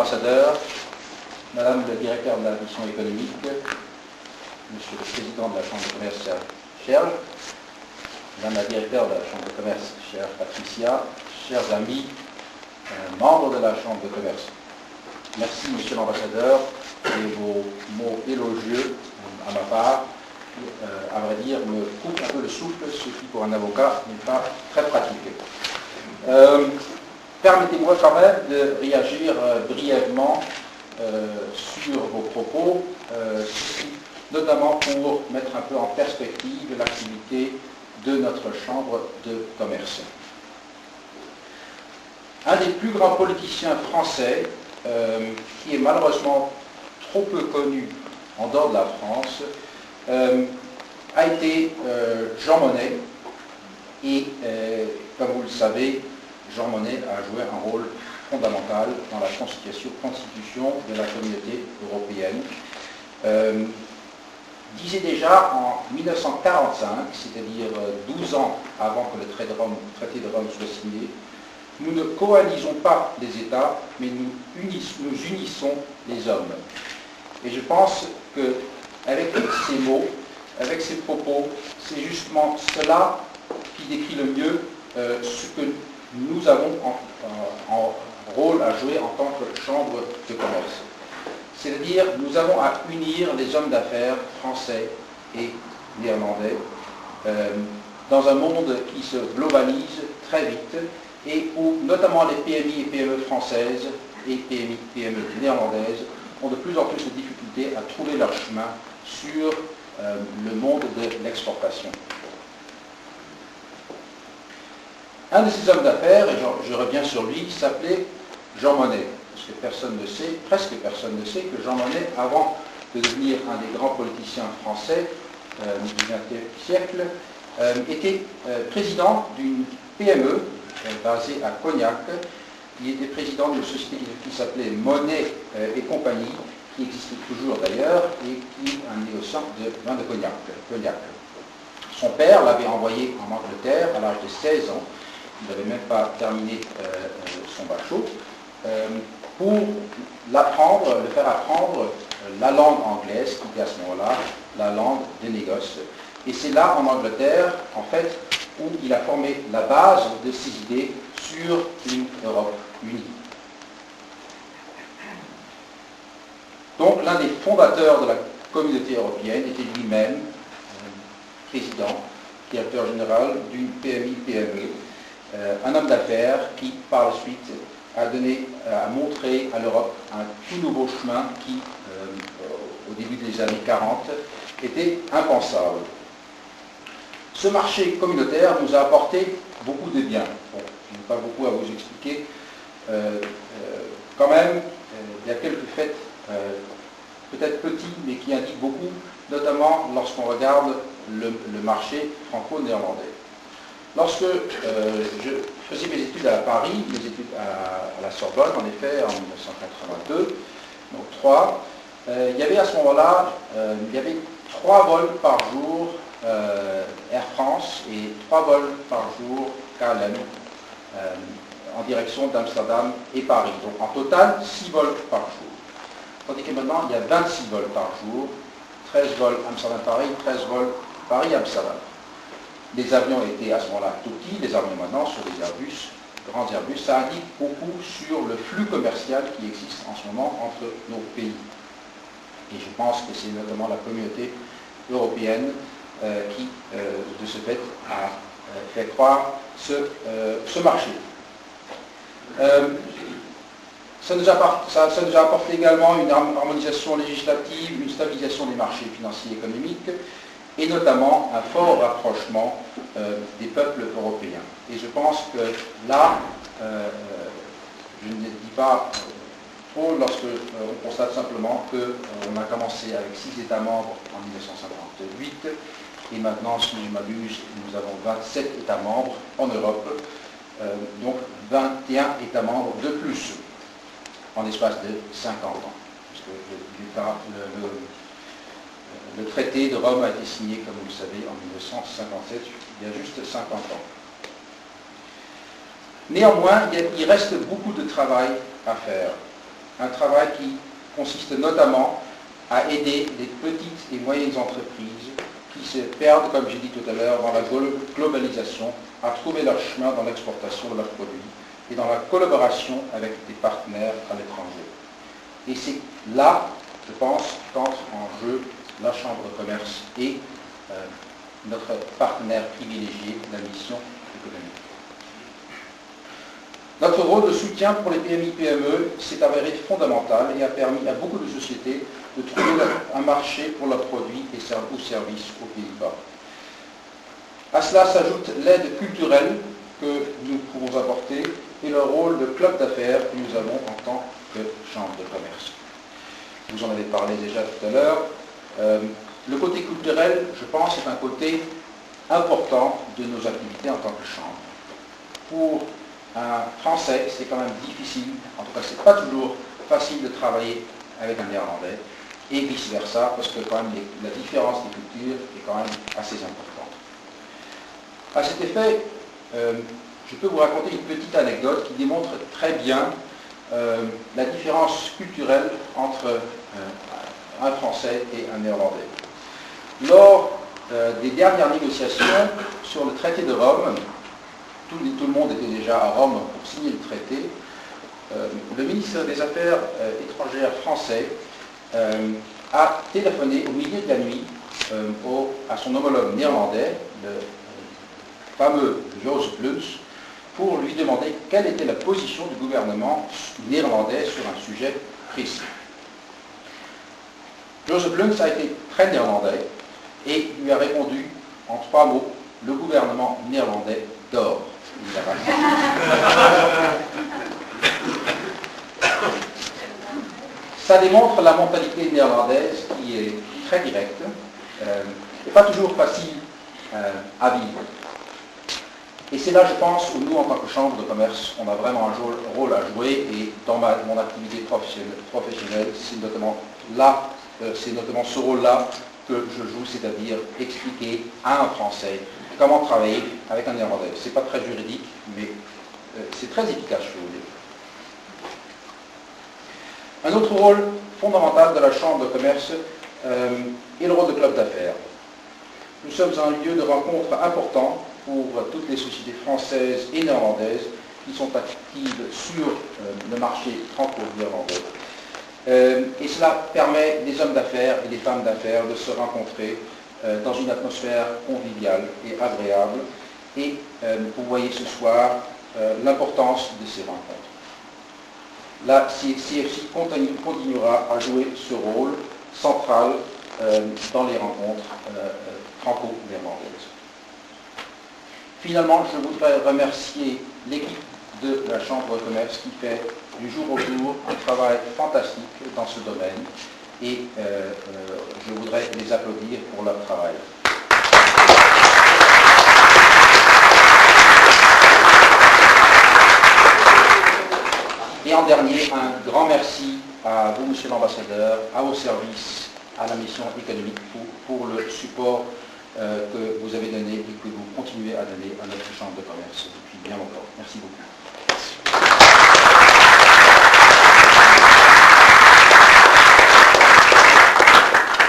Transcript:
l'ambassadeur, Madame le directeur de la mission économique, Monsieur le président de la Chambre de commerce, cher Madame la directeur de la Chambre de commerce, chère Patricia, chers amis, membres de la Chambre de commerce. Merci, Monsieur l'ambassadeur, et vos mots élogieux à ma part, à vrai dire, me coupent un peu le souffle, ce qui pour un avocat n'est pas très pratique. Permettez-moi quand même de réagir brièvement sur vos propos, notamment pour mettre un peu en perspective l'activité de notre Chambre de commerce. Un des plus grands politiciens français, qui est malheureusement trop peu connu en dehors de la France, a été Jean Monnet, et comme vous le savez, Jean Monnet a joué un rôle fondamental dans la constitution de la communauté européenne. Disait déjà en 1945, c'est-à-dire 12 ans avant que le traité de Rome soit signé, nous ne coalisons pas les États, mais nous unissons les hommes. Et je pense qu'avec ces mots, avec ces propos, c'est justement cela qui décrit le mieux ce que nous avons en rôle à jouer en tant que Chambre de commerce. C'est-à-dire, nous avons à unir les hommes d'affaires français et néerlandais dans un monde qui se globalise très vite et où notamment les PMI et PME françaises et PMI et PME néerlandaises ont de plus en plus de difficultés à trouver leur chemin sur le monde de l'exportation. Un de ces hommes d'affaires, et je reviens sur lui, s'appelait Jean Monnet. Parce que personne ne sait, presque personne ne sait, que Jean Monnet, avant de devenir un des grands politiciens français du XXe siècle, était président d'une PME basée à Cognac. Il était président d'une société qui s'appelait Monnet et compagnie, qui existe toujours d'ailleurs, et qui est un négociant de vin de Cognac. Son père l'avait envoyé en Angleterre à l'âge de 16 ans. Il n'avait même pas terminé son bac chaud, pour le faire apprendre la langue anglaise, qui était à ce moment-là la langue des négoces. Et c'est là, en Angleterre, en fait, où il a formé la base de ses idées sur une Europe unie. Donc, l'un des fondateurs de la communauté européenne était lui-même président, directeur général d'une PMI-PME, un homme d'affaires qui, par la suite, a montré à l'Europe un tout nouveau chemin qui, au début des années 40, était impensable. Ce marché communautaire nous a apporté beaucoup de biens. Bon, je n'ai pas beaucoup à vous expliquer. Quand même, il y a quelques faits, peut-être petits, mais qui indiquent beaucoup, notamment lorsqu'on regarde le marché franco-néerlandais. Lorsque je faisais mes études à Paris, mes études à la Sorbonne, en effet, en 1982, donc 3, il y avait à ce moment-là, il y avait 3 vols par jour Air France et 3 vols par jour KLM en direction d'Amsterdam et Paris. Donc en total, 6 vols par jour. Tandis que maintenant, il y a 26 vols par jour, 13 vols Amsterdam-Paris, 13 vols Paris-Amsterdam. Les avions étaient à ce moment-là tout petits, les avions maintenant sur des Airbus, grands Airbus. Ça indique beaucoup sur le flux commercial qui existe en ce moment entre nos pays. Et je pense que c'est notamment la communauté européenne qui, de ce fait, a fait croire ce marché. Ça nous a apporté également une harmonisation législative, une stabilisation des marchés financiers et économiques, et notamment un fort rapprochement des peuples européens. Et je pense que là, je ne dis pas trop lorsque on constate simplement qu'on a commencé avec 6 États membres en 1958, et maintenant, si je m'abuse, nous avons 27 États membres en Europe, donc 21 États membres de plus en l'espace de 50 ans, puisque le traité de Rome a été signé, comme vous le savez, en 1957, il y a juste 50 ans. Néanmoins, il reste beaucoup de travail à faire. un travail qui consiste notamment à aider les petites et moyennes entreprises qui se perdent, comme j'ai dit tout à l'heure, dans la globalisation, à trouver leur chemin dans l'exportation de leurs produits et dans la collaboration avec des partenaires à l'étranger. Et c'est là, je pense, qu'entre en jeu la Chambre de commerce et notre partenaire privilégié, la mission économique. Notre rôle de soutien pour les PMI-PME s'est avéré fondamental et a permis à beaucoup de sociétés de trouver un marché pour leurs produits ou services aux Pays-Bas. À cela s'ajoute l'aide culturelle que nous pouvons apporter et le rôle de club d'affaires que nous avons en tant que chambre de commerce. Vous en avez parlé déjà tout à l'heure. Le côté culturel, je pense, est un côté important de nos activités en tant que chambre. Pour un Français, c'est quand même difficile, en tout cas, c'est pas toujours facile de travailler avec un Néerlandais, et vice-versa, parce que quand même la différence des cultures est quand même assez importante. À cet effet, je peux vous raconter une petite anecdote qui démontre très bien la différence culturelle entre un Français et un Néerlandais. Lors des dernières négociations sur le traité de Rome, tout le monde était déjà à Rome pour signer le traité, le ministre des Affaires étrangères français a téléphoné au milieu de la nuit à son homologue néerlandais, le fameux Jozef Luns, pour lui demander quelle était la position du gouvernement néerlandais sur un sujet précis. Jozef Luns a été très néerlandais et lui a répondu en 3 mots: le gouvernement néerlandais dort. Ça démontre la mentalité néerlandaise qui est très directe et pas toujours facile à vivre. Et c'est là, je pense, où nous, en tant que chambre de commerce, on a vraiment un rôle à jouer. Et dans mon activité professionnelle, c'est notamment ce rôle-là que je joue, c'est-à-dire expliquer à un Français comment travailler avec un Néerlandais. Ce n'est pas très juridique, mais c'est très efficace, je vous dire. Un autre rôle fondamental de la Chambre de commerce est le rôle de club d'affaires. Nous sommes un lieu de rencontre important pour toutes les sociétés françaises et néerlandaises qui sont actives sur le marché franco-néerlandais. Et cela permet des hommes d'affaires et des femmes d'affaires de se rencontrer dans une atmosphère conviviale et agréable. Et vous voyez ce soir l'importance de ces rencontres. La CFC continuera à jouer ce rôle central dans les rencontres franco-néerlandaises. Finalement, je voudrais remercier l'équipe de la Chambre de commerce qui fait du jour au jour un travail fantastique dans ce domaine et je voudrais les applaudir pour leur travail. Et en dernier, un grand merci à vous, Monsieur l'Ambassadeur, à vos services, à la mission économique pour le support que vous avez donné et que vous continuez à donner à notre Chambre de commerce depuis bien longtemps. Merci beaucoup.